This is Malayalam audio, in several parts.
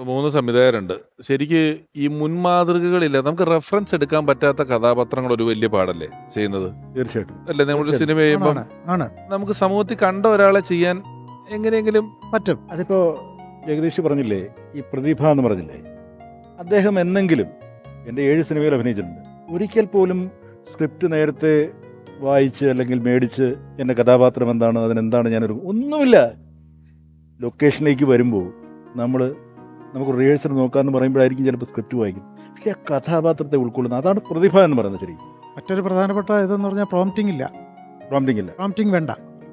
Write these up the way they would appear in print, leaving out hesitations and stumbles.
3 സംവിധായകരുണ്ട്. ശരിക്ക് ഈ മുൻമാതൃകകളില്ല. നമുക്ക് റെഫറൻസ് എടുക്കാൻ പറ്റാത്ത കഥാപാത്രങ്ങൾ ഒരു വലിയ പാടല്ലേ ചെയ്യുന്നത്? തീർച്ചയായിട്ടും. അല്ലേ? നമ്മളൊരു സിനിമ ചെയ്യുമ്പോൾ ആണ് നമുക്ക് സമൂഹത്തിൽ കണ്ട ഒരാളെ ചെയ്യാൻ എങ്ങനെയെങ്കിലും പറ്റും. അതിപ്പോ ജഗദീഷ് പറഞ്ഞില്ലേ, ഈ പ്രതിഭ എന്ന് പറഞ്ഞില്ലേ, അദ്ദേഹം എന്നെങ്കിലും എൻ്റെ 7 സിനിമയിൽ അഭിനയിച്ചിട്ടുണ്ട്. ഒരിക്കൽ പോലും സ്ക്രിപ്റ്റ് നേരത്തെ വായിച്ച് അല്ലെങ്കിൽ മേടിച്ച് എൻ്റെ കഥാപാത്രം എന്താണ്, അതിനെന്താണ് ഞാനൊരു ഒന്നുമില്ല. ലൊക്കേഷനിലേക്ക് വരുമ്പോൾ നമുക്ക് റിഹേഴ്സൽ നോക്കാമെന്ന് പറയുമ്പോഴായിരിക്കും ചിലപ്പോൾ സ്ക്രിപ്റ്റ് വായിക്കുന്നത്. പക്ഷേ ആ കഥാപാത്രത്തെ ഉൾക്കൊള്ളുന്നത്, അതാണ് പ്രതിഭ എന്ന് പറയുന്നത്. ശരി, മറ്റൊരു പ്രധാനപ്പെട്ട ഇതെന്ന് പറഞ്ഞാൽ പ്രോംപ്റ്റിംഗ് ഇല്ല. പ്രോംപ്റ്റിംഗ് വേണ്ട.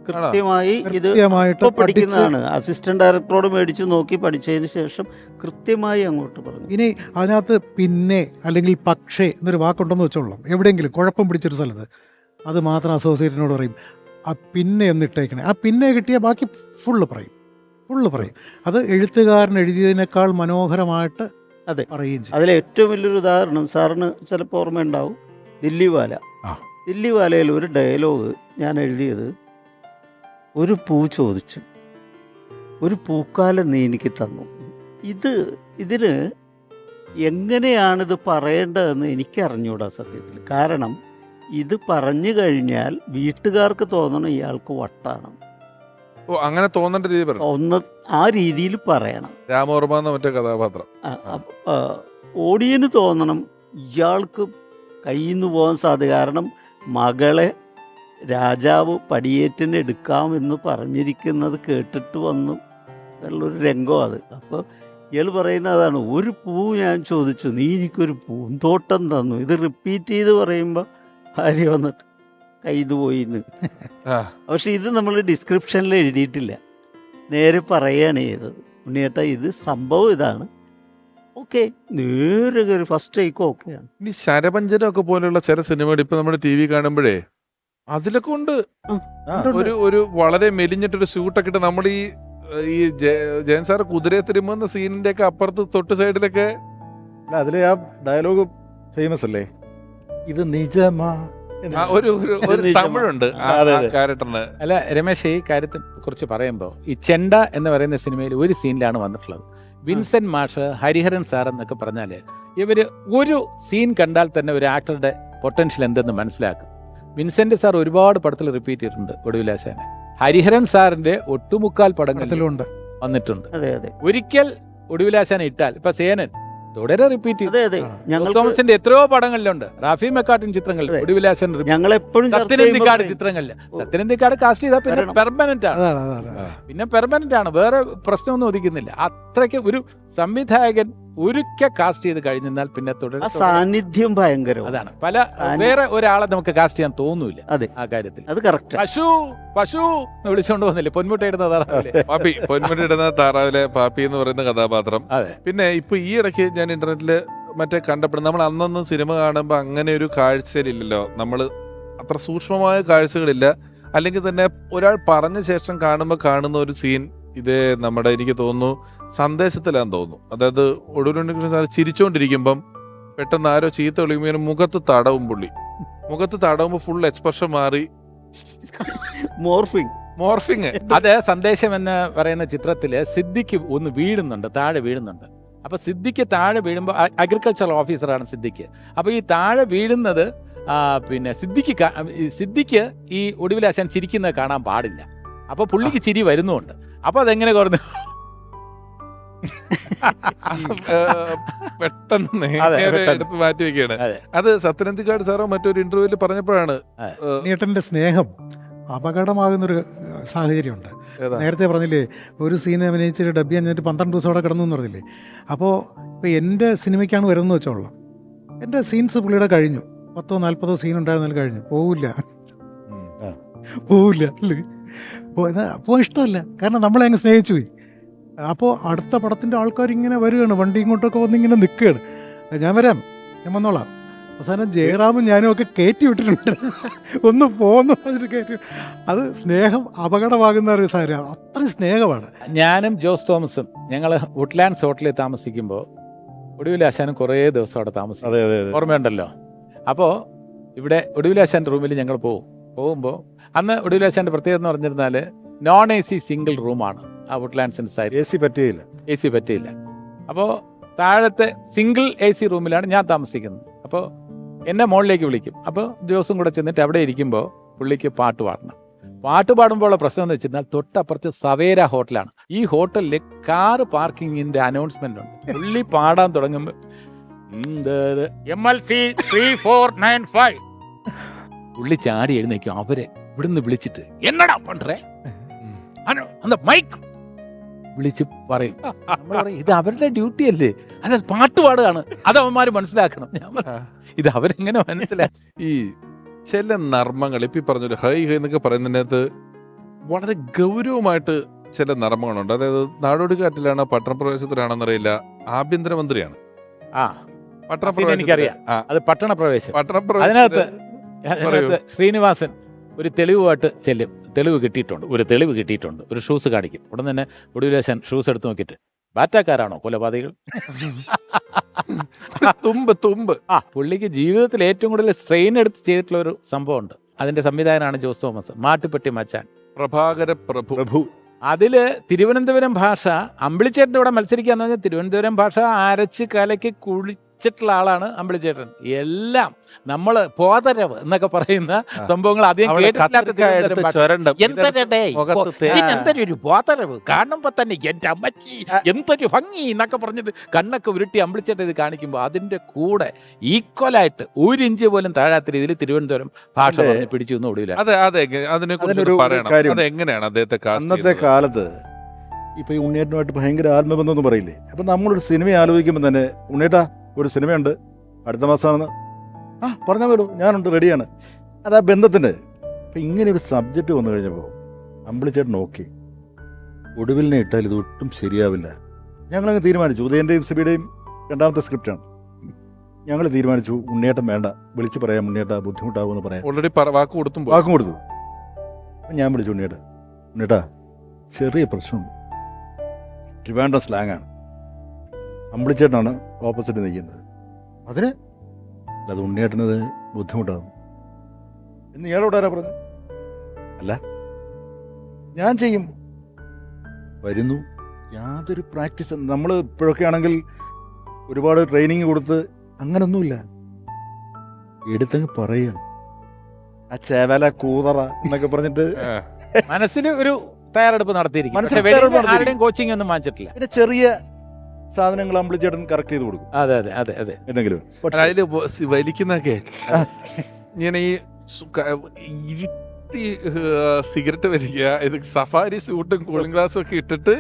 കൃത്യമായി ഇത് കൃത്യമായിട്ട് ഇപ്പോൾ പഠിക്കുന്നതാണ്. അസിസ്റ്റന്റ് ഡയറക്ടറോട് മേടിച്ച് നോക്കി പഠിച്ചതിന് ശേഷം കൃത്യമായി അങ്ങോട്ട് പറഞ്ഞു. ഇനി അതിനകത്ത് പിന്നെ അല്ലെങ്കിൽ പക്ഷേ എന്നൊരു വാക്കുണ്ടെന്ന് വെച്ചോളാം. എവിടെയെങ്കിലും കുഴപ്പം പിടിച്ചൊരു സ്ഥലത്ത് അത് മാത്രം അസോസിയേറ്റിനോട് പറയും, ആ പിന്നെ ഒന്ന് ഇട്ടേക്കണേ. ആ പിന്നെ കിട്ടിയാൽ ബാക്കി ഫുള്ള് പറയും. അത് എഴുത്തുകാരൻ എഴുതിയതിനേക്കാൾ മനോഹരമായിട്ട് അതെ പറയുകയും ചെയ്യും. അതിലെ ഏറ്റവും വലിയൊരു ഉദാഹരണം സാറിന് ചിലപ്പോൾ ഓർമ്മയുണ്ടാവും, ദില്ലിവാല. ആ. ദില്ലിവാലയിൽ ഒരു ഡയലോഗ് ഞാൻ എഴുതിയത്, ഒരു പൂ ചോദിച്ചു, ഒരു പൂക്കാലം നീ എനിക്ക് തന്നു. ഇതിന് എങ്ങനെയാണിത് പറയേണ്ടതെന്ന് എനിക്കറിഞ്ഞൂടാ സത്യത്തിൽ. കാരണം ഇത് പറഞ്ഞു കഴിഞ്ഞാൽ വീട്ടുകാർക്ക് തോന്നണം ഇയാൾക്ക് വട്ടാണ്. അങ്ങനെ തോന്നേണ്ട രീതി പറഞ്ഞു. ഒന്ന് ആ രീതിയിൽ പറയണം. രാമവർമ്മ എന്ന മറ്റേ കഥാപാത്രം ഓഡിയന് തോന്നണം ഇയാൾക്ക് കയ്യിൽ നിന്ന് പോകാൻ സാധ്യത. കാരണം മകളെ രാജാവ് പടിയേറ്റിന് എടുക്കാമെന്ന് പറഞ്ഞിരിക്കുന്നത് കേട്ടിട്ട് വന്നു എന്നുള്ളൊരു രംഗം അത്. അപ്പോൾ ഇയാൾ പറയുന്ന അതാണ്, ഒരു പൂ ഞാൻ ചോദിച്ചു, നീ എനിക്കൊരു പൂന്തോട്ടം തന്നു. ഇത് റിപ്പീറ്റ് ചെയ്ത് പറയുമ്പോൾ ഭാര്യ വന്നിട്ട് കയ്യിൽ പോയിന്ന്. പക്ഷെ ഇത് നമ്മൾ ഡിസ്ക്രിപ്ഷനിൽ എഴുതിയിട്ടില്ല, നേരെ പറയുകയാണ് ചെയ്തത്. ഉണ്ണിയേട്ടാ ഇത് സംഭവം ഇതാണ്, ഓക്കെ, നേരെ കയറി ഫസ്റ്റ് ടേക്ക് ഓക്കെയാണ്. ഇനി ശരപഞ്ചരമൊക്കെ പോലെയുള്ള ചില സിനിമകൾ ഇപ്പൊ നമ്മുടെ TV കാണുമ്പോഴേ അതിലൊക്കെ ഉണ്ട്. ഒരു വളരെ മെലിഞ്ഞിട്ടൊരു സ്യൂട്ടൊക്കെ ഇട്ട് നമ്മൾ ഈ ജയൻ സാർ കുതിരയെ തിരുമുന്ന സീനിന്റെ ഒക്കെ അപ്പുറത്ത് തൊട്ട് സൈഡിലൊക്കെ അതിലെ ആ ഡയലോഗ് ഫേമസ് അല്ലേ, ഇത് നിജമാ. ഒരു തമിഴുണ്ട് ക്യാരക്ടറിന്. അല്ല രമേശ്, ഈ കാര്യത്തെ കുറിച്ച് പറയുമ്പോൾ ഈ ചെണ്ട എന്ന് പറയുന്ന സിനിമയിൽ ഒരു സീനിലാണ് വന്നിട്ടുള്ളത്. വിൻസെന്റ് മാഷ്, ഹരിഹരൻ സാർ എന്നൊക്കെ പറഞ്ഞാൽ ഇവർ ഒരു സീൻ കണ്ടാൽ തന്നെ ഒരു ആക്ടറുടെ പൊട്ടൻഷ്യൽ എന്തെന്ന് മനസ്സിലാക്കും. വിൻസെന്റ് സാർ ഒരുപാട് പടത്തിൽ റിപ്പീറ്റ് ചെയ്തിട്ടുണ്ട് ഒടുവിലാശാനെ. ഹരിഹരൻ സാറിന്റെ ഒട്ടുമുക്കാൽ പടങ്ങളിലുണ്ട് വന്നിട്ടുണ്ട്. അതെ അതെ, ഒരിക്കൽ ഒടുവിലാശാനെ ഇട്ടാൽ ഇപ്പൊ സേനൻ തുടരെ റിപ്പീറ്റ് ചെയ്തു. അതെ അതെ, തോമസിന്റെ എത്രയോ പടങ്ങളിലുണ്ട്, റാഫി മെക്കാട്ടിൻ ചിത്രങ്ങളിൽ ഒടുവിലാശൻ, ഞങ്ങളെപ്പോഴും സത്യനന്ദിക്കാട് ചിത്രങ്ങളിൽ. സത്യനന്ദിക്കാട് കാസ്റ്റ് ചെയ്താൽ പിന്നെ പെർമനന്റ് ആണ്. പിന്നെ പെർമനന്റ് ആണ്, വേറെ പ്രശ്നമൊന്നും ഒതുക്കുന്നില്ല. അത്രയ്ക്ക് ഒരു സംവിധായകൻ ഒരിക്കൽ കാസ്റ്റ് ചെയ്ത് കഴിഞ്ഞാൽ പിന്നെ തുടരെ സാന്നിധ്യം ഭയങ്കര. അതാണ് വേറെ ഒരാളെ നമുക്ക് കാസ്റ്റ് ചെയ്യാൻ തോന്നൂല. അതെ, ആ കാര്യത്തിൽ അത് കറക്റ്റ്. പശു എന്ന് വിളിച്ചോണ്ട് വന്നില്ലേ, പൊന്മുട്ടയിടുന്ന താറാവിലെ പാപ്പി, പൊന്മുട്ടയിടുന്ന താറാവിലെ പാപ്പി എന്ന് പറയുന്ന കഥാപാത്രം. പിന്നെ ഇപ്പൊ ഈ ഇടയ്ക്ക് ഞാൻ ഇന്റർനെറ്റില് മറ്റേ കണ്ടപ്പോൾ, നമ്മൾ അന്നൊന്നും സിനിമ കാണുമ്പോൾ അങ്ങനെ ഒരു കാഴ്ചയിലില്ലല്ലോ, നമ്മൾ അത്ര സൂക്ഷ്മമായ കാഴ്ചകളില്ല. അല്ലെങ്കിൽ തന്നെ ഒരാൾ പറഞ്ഞ ശേഷം കാണുന്ന ഒരു സീൻ ഇതേ നമ്മുടെ, എനിക്ക് തോന്നുന്നു സന്ദേശത്തിലാന്ന് തോന്നുന്നു. അതായത് ഒടുവിൽ സാർ ചിരിച്ചോണ്ടിരിക്കുമ്പം പെട്ടെന്ന് ആരോ ചീത്ത വിളിക്കുമ്പോൾ മുഖത്ത് തടവുമ്പോൾ ഫുൾ എക്സ്പ്രഷൻ മാറി മോർഫിങ്. അത് സന്ദേശം എന്ന് പറയുന്ന ചിത്രത്തില് സിദ്ദിഖ് ഒന്ന് വീഴുന്നുണ്ട്, താഴെ വീഴുന്നുണ്ട്. അപ്പൊ സിദ്ദിഖ് താഴെ വീഴുമ്പോൾ, അഗ്രികൾച്ചറൽ ഓഫീസറാണ് സിദ്ദിഖ്. അപ്പൊ ഈ താഴെ വീഴുന്നത് പിന്നെ സിദ്ദിഖ് ഈ ഒടുവിലാശാൻ ചിരിക്കുന്നത് കാണാൻ പാടില്ല. അപ്പൊ പുള്ളിക്ക് ചിരി വരുന്നുണ്ട്. അപ്പൊ അതെങ്ങനെ കുറഞ്ഞു പെട്ടെന്ന് എടുത്ത് മാറ്റി വെക്കുകയാണ്. അത് സത്യനന്ദിക്കാട് സാറോ മറ്റൊരു ഇന്റർവ്യൂവിൽ പറഞ്ഞപ്പോഴാണ് ഉണ്ണിയേട്ടന്റെ സ്നേഹം അപകടമാകുന്നൊരു സാഹചര്യമുണ്ട്. നേരത്തെ പറഞ്ഞില്ലേ, ഒരു സീൻ അഭിനയിച്ചിട്ട് ഡബ് ചെയ്യാൻ 12 ദിവസം അവിടെ കിടന്നു എന്ന് പറഞ്ഞില്ലേ. അപ്പോൾ ഇപ്പോൾ എൻ്റെ സിനിമയ്ക്കാണ് വരുന്നത് വെച്ചോളാം, എൻ്റെ സീൻസ് പുള്ളിയുടെ കഴിഞ്ഞു, 10-40 സീൻ ഉണ്ടായിരുന്നാലും കഴിഞ്ഞു, പോവില്ല പോകാൻ ഇഷ്ടമല്ല. കാരണം നമ്മളെ അങ്ങ് സ്നേഹിച്ചു പോയി. അപ്പോൾ അടുത്ത പടത്തിൻ്റെ ആൾക്കാർ ഇങ്ങനെ വരികയാണ്, വണ്ടി ഇങ്ങോട്ടൊക്കെ വന്നിങ്ങനെ നിൽക്കുകയാണ്. ഞാൻ വരാം, ഞാൻ വന്നോളാം. അവസാനം ജയറാമും ഞാനും ഒക്കെ കയറ്റി വിട്ടിട്ടുണ്ട്, ഒന്ന് പോന്ന് പറഞ്ഞിട്ട് കയറ്റി. അത് സ്നേഹം അപകടമാകുന്ന ഒരു സാഹചര്യം, അത്രയും സ്നേഹമാണ്. ഞാനും ജോസ് തോമസും ഞങ്ങൾ വുഡ്ലാൻഡ്സ് ഹോട്ടലിൽ താമസിക്കുമ്പോൾ ഒടുവിലാശാനും കുറേ ദിവസം അവിടെ താമസിക്കും, ഓർമ്മയുണ്ടല്ലോ. അപ്പോൾ ഇവിടെ ഒടുവിലാശാൻ്റെ റൂമിൽ ഞങ്ങൾ പോകുമ്പോൾ അന്ന് ഒടുവിലാശാൻ്റെ പ്രത്യേകത എന്ന് പറഞ്ഞിരുന്നാൽ നോൺ AC സിംഗിൾ റൂമാണ് ആ വുഡ്ലാൻഡ്സിൻ്റെ സൈഡ്. AC പറ്റിയില്ല. അപ്പോൾ താഴത്തെ സിംഗിൾ AC റൂമിലാണ് ഞാൻ താമസിക്കുന്നത്. അപ്പോൾ എന്നെ മുകളിലേക്ക് വിളിക്കും. അപ്പോൾ ജോസും കൂടെ ചെന്നിട്ട് അവിടെ ഇരിക്കുമ്പോൾ പുള്ളിക്ക് പാട്ട് പാടണം. പാട്ട് പാടുമ്പോഴുള്ള പ്രശ്നം എന്ന് വെച്ചാൽ തൊട്ടപ്പുറത്ത് സവേര ഹോട്ടലാണ്. ഈ ഹോട്ടലിൽ കാർ പാർക്കിങ്ങിന്റെ അനൗൺസ്മെന്റ് ഉണ്ട്. പുള്ളി പാടാൻ തുടങ്ങുമ്പോൾ MLC 3495 പുള്ളി ചാടി എഴുന്നേക്കും. അവരെ ഇവിടുന്ന് വിളിച്ചിട്ട് എന്നടാ പണ്ടേ മൈക്ക് വിളിച്ച് പറയും. നമ്മൾ പറയും ഇത് അവരുടെ ഡ്യൂട്ടി അല്ലേ, അത് പാട്ട് പാടുകയാണ്, അത് അവന്മാര് മനസ്സിലാക്കണം. ഞാൻ ഇത് അവരെങ്ങനെ മനസ്സിലാക്കി? ഈ ചില നർമ്മങ്ങൾ ഇപ്പൊ പറഞ്ഞൊരു ഹൈ ഹൈ എന്നൊക്കെ പറയുന്നതിനകത്ത് വളരെ ഗൗരവമായിട്ട് ചില നർമ്മങ്ങളുണ്ട്. അതായത് നാടോടിക്കാറ്റിലാണോ പട്ടണപ്രവേശത്തിലാണോന്നറിയില്ല, ആഭ്യന്തരമന്ത്രിയാണ്. ആ എനിക്കറിയാം, അത് പട്ടണപ്രവേശം. അതിനകത്ത് ശ്രീനിവാസൻ ഒരു തെളിവുമായിട്ട് ചെല്ലും. തെളിവ് കിട്ടിയിട്ടുണ്ട്, ഒരു ഷൂസ് കാണിക്കും. ഉടൻ തന്നെ ഒടുവിലേശൻ ഷൂസ് എടുത്ത് നോക്കിയിട്ട് ബാറ്റാക്കാരാണോ കൊലപാതകൾ? തുമ്പ് പുള്ളിക്ക് ജീവിതത്തിൽ ഏറ്റവും കൂടുതൽ സ്ട്രെയിൻ എടുത്ത് ചെയ്തിട്ടുള്ള ഒരു സംഭവമുണ്ട്. അതിന്റെ സംവിധായകനാണ് ജോസ് തോമസ്, മാട്ടുപ്പെട്ടി മച്ചാൻ, പ്രഭാകര പ്രഭു. അതില് തിരുവനന്തപുരം ഭാഷ അമ്പിളിച്ചേട്ടൻ്റെ കൂടെ മത്സരിക്കാന്ന് പറഞ്ഞാൽ തിരുവനന്തപുരം ഭാഷ അരച്ച് കലക്കി കുളിച്ചിട്ടുള്ള ആളാണ് അമ്പിളിച്ചേട്ടൻ. എല്ലാം നമ്മള് പോതരവ് എന്നൊക്കെ പറയുന്ന സംഭവങ്ങൾ അധികം എന്തൊരു പോതരവ് കാണുമ്പോ തന്നെ എന്റെ അമ്മച്ചി എന്തൊരു ഭംഗി എന്നൊക്കെ പറഞ്ഞിട്ട് കണ്ണൊക്കെ ഉരുട്ടി അമ്പിളിച്ചേട്ടൻ ഇത് കാണിക്കുമ്പോൾ അതിന്റെ കൂടെ ഈക്വലായിട്ട് 1 ഇഞ്ച് പോലും താഴാത്ത രീതിയിൽ തിരുവനന്തപുരം ഭാഷ പിടിച്ചു എന്ന് ഒടുവില്ല. അന്നത്തെ കാലത്ത് ഇപ്പൊ ഈ ഉണ്ണിയേട്ടനുമായിട്ട് ഭയങ്കര ആത്മബന്ധം എന്ന് പറയില്ലേ. അപ്പൊ നമ്മളൊരു സിനിമ ആലോചിക്കുമ്പോൾ തന്നെ ഉണ്ണിയേട്ടാ ഒരു സിനിമയുണ്ട് അടുത്ത മാസമാണെന്ന് പറഞ്ഞാൽ പോലും ഞാനുണ്ട്, റെഡിയാണ്. അത് ആ ബന്ധത്തിൻ്റെ. അപ്പം ഇങ്ങനെ ഒരു സബ്ജക്റ്റ് വന്നു കഴിഞ്ഞപ്പോൾ അമ്പിളിച്ചേട്ടൻ ഓക്കെ, ഒടുവിലിനെ ഇട്ടാൽ ഇത് ഒട്ടും ശരിയാവില്ല. ഞങ്ങളങ്ങ് തീരുമാനിച്ചു. ഉദയൻ്റെയും സിബിയുടെയും 2ാമത്തെ സ്ക്രിപ്റ്റാണ്. ഞങ്ങൾ തീരുമാനിച്ചു ഉണ്ണിയേട്ടൻ വേണ്ട, വിളിച്ച് പറയാം ഉണ്ണിയേട്ടാ ബുദ്ധിമുട്ടാവുമെന്ന് പറയാം. ഓൾറെഡി വാക്കും കൊടുത്തു. അപ്പം ഞാൻ വിളിച്ചു ഉണ്ണിയേട്ടാ ചെറിയ പ്രശ്നമുണ്ട്, ട്രിവാൻഡ്രം സ്ലാങ്ങാണ്, അമ്പിളിച്ചേട്ടനാണ് ഓപ്പോസിറ്റ് നിൽക്കുന്നത്, അതിന് അത് ഉണ്ണിയേട്ടനത് ബുദ്ധിമുട്ടാകും എന്ന് ഇയാളോട് ആരാ പറഞ്ഞു? അല്ല ഞാൻ ചെയ്യും, വരുന്നു. യാതൊരു പ്രാക്ടീസ് നമ്മൾ ഇപ്പോഴൊക്കെ ആണെങ്കിൽ ഒരുപാട് ട്രെയിനിങ് കൊടുത്ത് അങ്ങനൊന്നുമില്ല, എടുത്തങ്ങ് പറയുകയാണ് ആ ചേവല കൂതറ എന്നൊക്കെ പറഞ്ഞിട്ട് മനസ്സിൽ ഒരു തയ്യാറെടുപ്പ് നടത്തിയിരിക്കും. കോച്ചിങ് ഒന്നും വാങ്ങിച്ചിട്ടില്ല. പിന്നെ ചെറിയ സാധനങ്ങൾ അമ്പിളിച്ചേട്ടൻ കറക്റ്റ് ചെയ്ത് കൊടുക്കും. അതെ എന്തെങ്കിലും അതില് വലിക്കുന്നൊക്കെ ഇങ്ങനെ ഈ ഇരുത്തി സിഗരറ്റ് വലിക്കുക, ഇത് സഫാരി സൂട്ടും കൂളിംഗ് ഗ്ലാസും ഒക്കെ ഇട്ടിട്ട്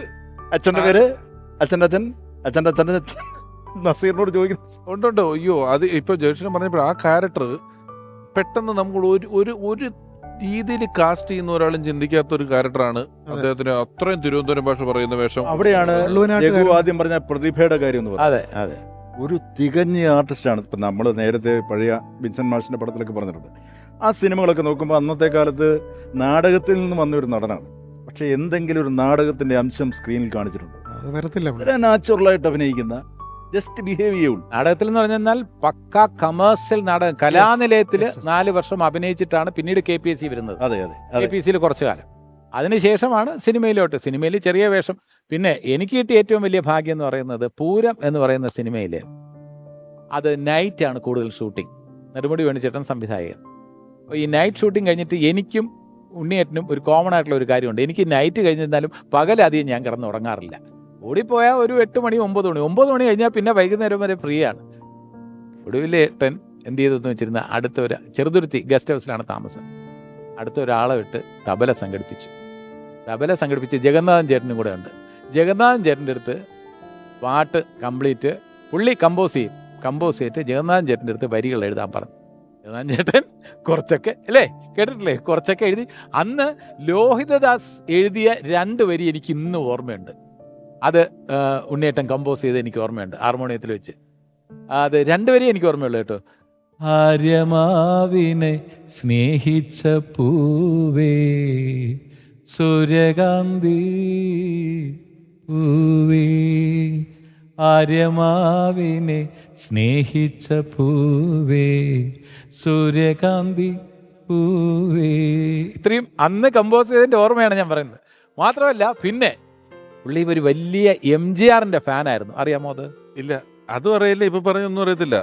അച്ഛൻ്റെ പേര് അച്ഛൻ്റെ നസീറിനോട് ചോദിക്കുന്നു. ഉണ്ടോ? അയ്യോ, അത് ഇപ്പൊ ജോഷിനെ പറഞ്ഞപ്പോൾ ആ ക്യാരക്ടർ പെട്ടെന്ന് നമ്മൾ ഒരു രീതിയിൽ കാസ്റ്റ് ചെയ്യുന്ന ഒരാളും ചിന്തിക്കാത്ത ഒരു ക്യാരക്ടറാണ് അദ്ദേഹത്തിന്. അത്രയും തിരുവനന്തപുരം ഭാഷ പറയുന്ന വേഷം. അവിടെയാണ് ആദ്യം പറഞ്ഞ പ്രതിഭയുടെ കാര്യം എന്ന് പറയുന്നത്. അതെ, ഒരു തികഞ്ഞ ആർട്ടിസ്റ്റാണ്. ഇപ്പം നമ്മൾ നേരത്തെ പഴയ വിൻസെന്റ് മാഷിന്റെ പടത്തിലൊക്കെ പറഞ്ഞിട്ടുണ്ട്. ആ സിനിമകളൊക്കെ നോക്കുമ്പോൾ അന്നത്തെ കാലത്ത് നാടകത്തിൽ നിന്ന് വന്ന ഒരു നടനാണ്. പക്ഷെ എന്തെങ്കിലും ഒരു നാടകത്തിന്റെ അംശം സ്ക്രീനിൽ കാണിച്ചിട്ടുണ്ട്. നാച്ചുറലായിട്ട് അഭിനയിക്കുന്ന ജസ്റ്റ് ബിഹേവ് ചെയ്യുള്ളൂ. നാടകത്തിൽ എന്ന് പറഞ്ഞാൽ പക്ക കമേഴ്സ്യൽ നാടകം. കലാനിലയത്തിൽ 4 വർഷം അഭിനയിച്ചിട്ടാണ് പിന്നീട് KPSC വരുന്നത്. KPSC കുറച്ചു കാലം, അതിനുശേഷമാണ് സിനിമയിൽ ചെറിയ വേഷം. പിന്നെ എനിക്ക് കിട്ടിയ ഏറ്റവും വലിയ ഭാഗ്യം എന്ന് പറയുന്നത് പൂരം എന്ന് പറയുന്ന സിനിമയിൽ അത് നൈറ്റാണ് കൂടുതൽ ഷൂട്ടിംഗ്. നെടുമുടി വേണുചേട്ടൻ സംവിധായകൻ. ഈ നൈറ്റ് ഷൂട്ടിംഗ് കഴിഞ്ഞിട്ട് എനിക്കും ഉണ്ണിയേട്ടനും ഒരു കോമൺ ആയിട്ടുള്ള ഒരു കാര്യമുണ്ട്. എനിക്ക് നൈറ്റ് കഴിഞ്ഞിരുന്നാലും പകലധികം ഞാൻ കിടന്നുറങ്ങാറില്ല. ഓടിപ്പോയാൽ ഒരു 8 മണി 9 മണി കഴിഞ്ഞാൽ പിന്നെ വൈകുന്നേരം വരെ ഫ്രീ ആണ്. ഒടുവിലേട്ടൻ എന്ത് ചെയ്തെന്ന് വെച്ചിരുന്ന അടുത്ത ഒരു ചെറുതുരുത്തി ഗസ്റ്റ് ഹൗസിലാണ് താമസം. അടുത്ത ഒരാളെ വിട്ട് തബല സംഘടിപ്പിച്ച് ജഗന്നാഥൻ ചേട്ടനും കൂടെ ഉണ്ട്. ജഗന്നാഥൻ ചേട്ടൻ്റെ അടുത്ത് പാട്ട് കംപ്ലീറ്റ് പുള്ളി കമ്പോസ് ചെയ്തിട്ട് ജഗന്നാഥൻ ചേട്ടൻ്റെ അടുത്ത് വരികൾ എഴുതാൻ പറഞ്ഞു. ജഗന്നാഥൻ ചേട്ടൻ കുറച്ചൊക്കെ കേട്ടിട്ടില്ലേ, കുറച്ചൊക്കെ എഴുതി. അന്ന് ലോഹിതദാസ് എഴുതിയ 2 വരി എനിക്ക് ഇന്ന് ഓർമ്മയുണ്ട്. അത് ഉണ്ണിയേട്ടൻ കമ്പോസ് ചെയ്ത് എനിക്ക് ഓർമ്മയുണ്ട്, ഹാർമോണിയത്തിൽ വെച്ച്. അത് 2 വരി എനിക്ക് ഓർമ്മയുള്ളൂ കേട്ടോ. ആര്യമാവിനെ സ്നേഹിച്ച പൂവേ സൂര്യകാന്തി പൂവേ, ആര്യമാവിനെ സ്നേഹിച്ച പൂവേ സൂര്യകാന്തി പൂവേ. ഇത്രയും അന്ന് കമ്പോസ് ചെയ്തതിൻ്റെ ഓർമ്മയാണ് ഞാൻ പറയുന്നത്. മാത്രമല്ല പിന്നെ പുള്ളി ഒരു വലിയ MGRന്റെ ഫാനായിരുന്നു, അറിയാമോ അത്? ഇല്ല, അതും അറിയില്ല, ഇപ്പൊ പറഞ്ഞൊന്നും അറിയത്തില്ല.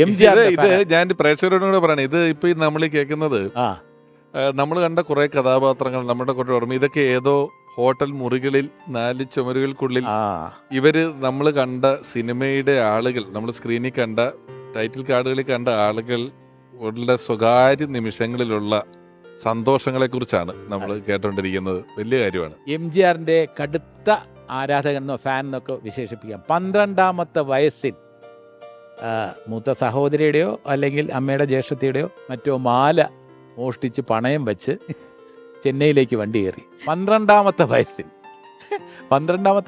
MGR ഇത് ഞാൻ പ്രേക്ഷകരോടും കൂടെ പറയണേ, ഇത് ഇപ്പൊ നമ്മൾ കേൾക്കുന്നത് നമ്മൾ കണ്ട കുറെ കഥാപാത്രങ്ങൾ നമ്മുടെ കൂടെ ഓർമ്മ, ഇതൊക്കെ ഏതോ ഹോട്ടൽ മുറികളിൽ 4 ചുമരുകൾക്കുള്ളിൽ ഇവര് നമ്മൾ കണ്ട സിനിമയുടെ ആളുകൾ, നമ്മൾ സ്ക്രീനിൽ കണ്ട ടൈറ്റിൽ കാർഡുകളിൽ കണ്ട ആളുകൾ ഉള്ള സ്വകാര്യ നിമിഷങ്ങളിലുള്ള സന്തോഷങ്ങളെ കുറിച്ചാണ് നമ്മൾ കേട്ടോണ്ടിരിക്കുന്നത്. വലിയ കാര്യമാണ്. MGRന്റെ കടുത്ത ആരാധകനെന്നോ ഫാൻ എന്നൊക്കെ വിശേഷിപ്പിക്കാം. 12ാമത്തെ വയസ്സിൽ മൂത്ത സഹോദരിയുടെയോ അല്ലെങ്കിൽ അമ്മയുടെ ജ്യേഷ്ഠത്തിയുടെയോ മറ്റോ മാല മോഷ്ടിച്ച് പണയം വെച്ച് ചെന്നൈയിലേക്ക് വണ്ടി കയറി. 12ാമത്തെ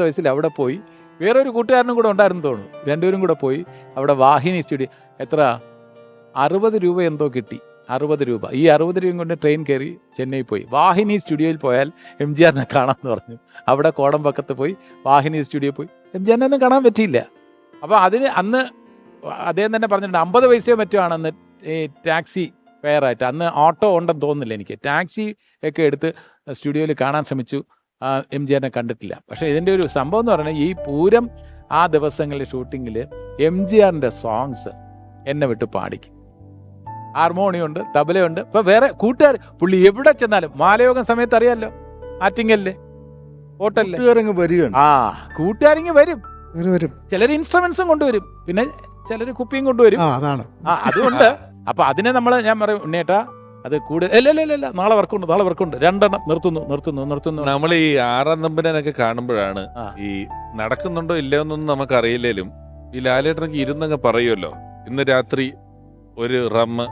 വയസ്സിൽ അവിടെ പോയി. വേറൊരു കൂട്ടുകാരനും കൂടെ ഉണ്ടായിരുന്നു തോന്നുന്നു. രണ്ടുപേരും കൂടെ പോയി അവിടെ വാഹിനി സ്റ്റുഡിയോ, എത്ര 60 രൂപ എന്തോ കിട്ടി. 60 രൂപ. ഈ 60 രൂപയും കൊണ്ട് ട്രെയിൻ കയറി ചെന്നൈ പോയി. വാഹിനി സ്റ്റുഡിയോയിൽ പോയാൽ MGRനെ കാണാമെന്ന് പറഞ്ഞു. അവിടെ കോടമ്പക്കത്ത് പോയി വാഹിനി സ്റ്റുഡിയോ പോയി. MGRനെ ഒന്നും കാണാൻ പറ്റിയില്ല. അപ്പോൾ അതിന് അന്ന് അദ്ദേഹം തന്നെ പറഞ്ഞിട്ടുണ്ട് 50 പൈസയോ മറ്റോ ആണെന്ന് ഈ ടാക്സി ഫെയർ ആയിട്ട്. അന്ന് ഓട്ടോ ഉണ്ടെന്ന് തോന്നുന്നില്ല എനിക്ക്. ടാക്സി ഒക്കെ എടുത്ത് സ്റ്റുഡിയോയിൽ കാണാൻ ശ്രമിച്ചു. MGRനെ കണ്ടിട്ടില്ല. പക്ഷേ ഇതിൻ്റെ ഒരു സംഭവം എന്ന് പറഞ്ഞാൽ ഈ പൂരം ആ ദിവസങ്ങളിലെ ഷൂട്ടിങ്ങിൽ MGRന്റെ സോങ്സ് എന്നെ വിട്ട് പാടിക്കും. ഹാർമോണിയുണ്ട്, തബലയുണ്ട്. ഇപ്പൊ വേറെ കൂട്ടുകാർ, പുള്ളി എവിടെ ചെന്നാലും മാലയോഗം സമയത്ത് അറിയാമല്ലോ, ആറ്റിങ്ങലിലെ ഹോട്ടലില് കൂട്ടുകാരിങ്ങ് വരും. ചിലർ ഇൻസ്ട്രുമെന്റ്സും കൊണ്ടുവരും, പിന്നെ ചിലർ കുപ്പിയും കൊണ്ടുവരും. അതാണ് അതുകൊണ്ട് അപ്പൊ അതിനെ ഞാൻ പറയും, ഉണ്ണേട്ടാ അത് കൂടുതൽ ഇല്ല, നാളെ വർക്കുണ്ട് 2 നിർത്തുന്നു. നമ്മൾ ഈ 6ാം നമ്പരനൊക്കെ കാണുമ്പോഴാണ് ഈ നടക്കുന്നുണ്ടോ ഇല്ലയോന്നൊന്നും നമുക്ക് അറിയില്ലേലും ഈ ലാലേട്ടനൊക്കെ ഇരുന്നങ്ങ് പറയുമല്ലോ, ഇന്ന് രാത്രി ഒരു റമ്മ്,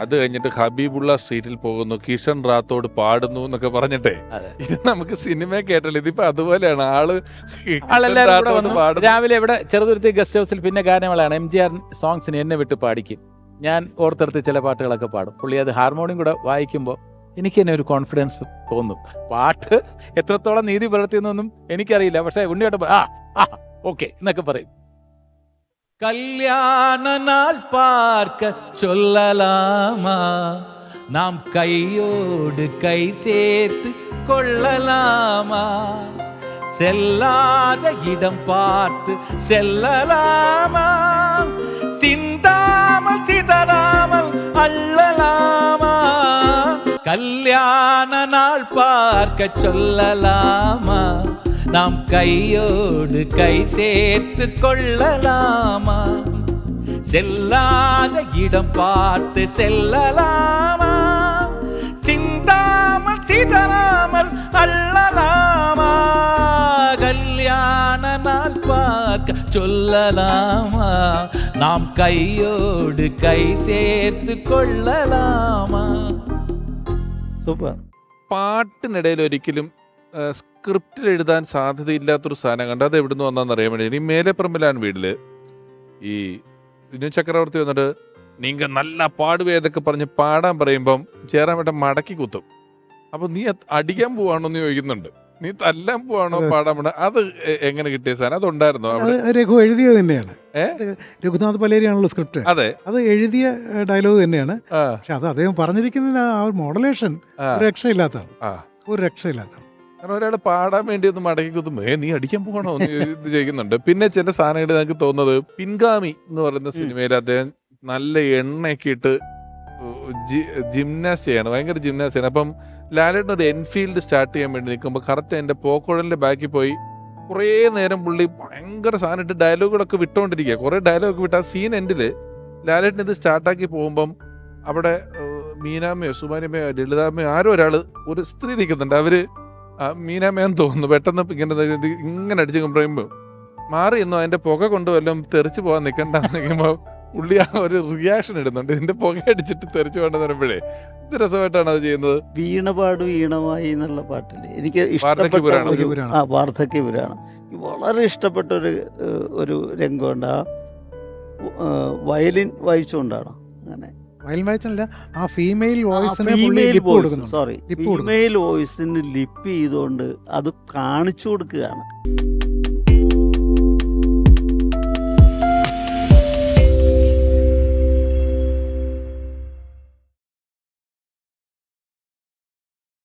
അത് കഴിഞ്ഞിട്ട് ഹബീബുള്ള സ്ട്രീറ്റിൽ പോകുന്നു, കിഷൻ റാത്തോട് പാടുന്നു എന്നൊക്കെ പറഞ്ഞിട്ടേ, ഇത് നമുക്ക് സിനിമ കേട്ടല്ലോ. ഇതിപ്പോ അതുപോലെയാണ്. രാവിലെ ഇവിടെ ചെറുതുരുത്തി ഗസ്റ്റ് ഹൗസിൽ പിന്നെ ഗാനങ്ങളാണ്. MGR സോങ്സിന് എന്നെ വിട്ട് പാടിക്കും. ഞാൻ ഓർത്തെടുത്ത് ചില പാട്ടുകളൊക്കെ പാടും. പുള്ളി അത് ഹാർമോണിയം കൂടെ വായിക്കുമ്പോൾ എനിക്ക് തന്നെ ഒരു കോൺഫിഡൻസ് തോന്നും. പാട്ട് എത്രത്തോളം നീതി പുലർത്തിയെന്നൊന്നും എനിക്കറിയില്ല, പക്ഷെ ഉണ്ണിയോട്ട് ഓക്കെ എന്നൊക്കെ പറയും. கல்யாண நாள் பார்க்க சொல்லலாமா, நாம் கையோடு கை சேர்த்து கொள்ளலாமா, செல்லாத இடம் பார்த்து செல்லலாமா, சிந்தாமல் சிதறாமல் அள்ளலாமா, கல்யாண நாள் பார்க்க சொல்லலாமா, நாம் கையோடு கை சேர்த்து கொள்ளலாமா, செல்லாத இடம் பார்த்து செல்லலாமா, சிந்தாமல் சிதறாமல் அள்ளலாமா, கல்யாண நாள் பார்க்க சொல்லலாமா, நாம் கையோடு கை சேர்த்து கொள்ளலாமா. സൂപ്പർ. പാട്ടിനിടയിൽ ഒരിക്കലും സ്ക്രിപ്റ്റിൽ എഴുതാൻ സാധ്യതയില്ലാത്തൊരു സാധനം കണ്ട് അത് എവിടുന്ന് വന്നാന്ന് അറിയാൻ വേണ്ടി, ഇനി മേലെപ്പറമ്പിലാണ് വീട്ടില് ഈ വിനു ചക്രവർത്തി വന്നിട്ട് നീങ്ക നല്ല പാടുവേതൊക്കെ പറഞ്ഞ് പാടാൻ പറയുമ്പം ചേരാൻ മടക്കി കുത്തും. അപ്പൊ നീ അടിക്കാൻ പോവാണോന്ന് ചോദിക്കുന്നുണ്ട്, നീ തല്ലാൻ പോവാണോ പാടാൻ പോണ, അത് എങ്ങനെ കിട്ടിയ സാധനം? അതുണ്ടായിരുന്നോ? രഘു എഴുതിയത് തന്നെയാണ്. രഘുനാഥ് പലേരിയാണല്ലോ സ്ക്രിപ്റ്റ്. അതെ, അത് എഴുതിയ ഡയലോഗ് തന്നെയാണ്. പക്ഷെ അത് അദ്ദേഹം പറഞ്ഞിരിക്കുന്ന ആ മോഡുലേഷൻ ഒരു രക്ഷയില്ലാത്തതാണ്. കാരണം ഒരാൾ പാടാൻ വേണ്ടി ഒന്ന് മടക്കി കുത്തുമ്പോ നീ അടിക്കാൻ പോകണോ എന്ന് ചോദിക്കുന്നുണ്ട്. പിന്നെ ചില സാധനങ്ങൾ എനിക്ക് തോന്നുന്നത് പിൻഗാമി എന്ന് പറയുന്ന സിനിമയിൽ അദ്ദേഹം നല്ല എണ്ണയൊക്കെ ഇട്ട് ജിംനാസ്റ്റ് ചെയ്യാണ്, ഭയങ്കര ജിംനാസ്റ്റ് ചെയ്യണം. അപ്പം ലാലേട്ടൻ ഒരു എൻഫീൽഡ് സ്റ്റാർട്ട് ചെയ്യാൻ വേണ്ടി നിൽക്കുമ്പോൾ കറക്റ്റ് എൻ്റെ പോക്കുഴലിന്റെ ബാക്കിൽ പോയി കുറേ നേരം പുള്ളി ഭയങ്കര സാധനം ഇട്ട് ഡയലോഗുകളൊക്കെ വിട്ടുകൊണ്ടിരിക്കുക. കുറേ ഡയലോഗ് വിട്ട് ആ സീൻ എൻഡില് ലാലേട്ടൻ ഇത് സ്റ്റാർട്ടാക്കി പോകുമ്പം അവിടെ മീനാമ്മയോ സുമാനിയമ്മയോ ലളിതാമ്മയോ ആരോ ഒരാൾ, ഒരു സ്ത്രീ നിൽക്കുന്നുണ്ട്. അവര് മീനാമ്മയാന്ന് തോന്നുന്നു. പെട്ടെന്ന് ഇങ്ങനെ അടിച്ച് പറയുമ്പോൾ മാറി എന്നോ അതിന്റെ പുക കൊണ്ട് വല്ലതും തെറിച്ച് പോകാൻ നിൽക്കണ്ടെന്ന് നിൽക്കുമ്പോൾ പുള്ളി ആ ഒരു റിയാക്ഷൻ ഇടുന്നുണ്ട്. ഇതിന്റെ പുക അടിച്ചിട്ട് തെറിച്ച് പോകണ്ടെന്ന് പറയുമ്പോഴേ ഇത് രസമായിട്ടാണ് അത് ചെയ്യുന്നത്. വീണപാടു ഈണമായി എന്നുള്ള പാട്ടില് എനിക്ക് ഇഷ്ടപ്പെട്ട വാർദ്ധക്യപുരാണം വളരെ ഇഷ്ടപ്പെട്ട ഒരു രംഗമുണ്ട്. ആ വയലിൻ വായിച്ചുകൊണ്ടാണ് അങ്ങനെ ആ ഫീമെയിൽ വോയിസിന് ഫീമെയിൽ വോയിസിന് ലിപ്പ് ചെയ്തുകൊണ്ട് അത് കാണിച്ചു കൊടുക്കുകയാണ്.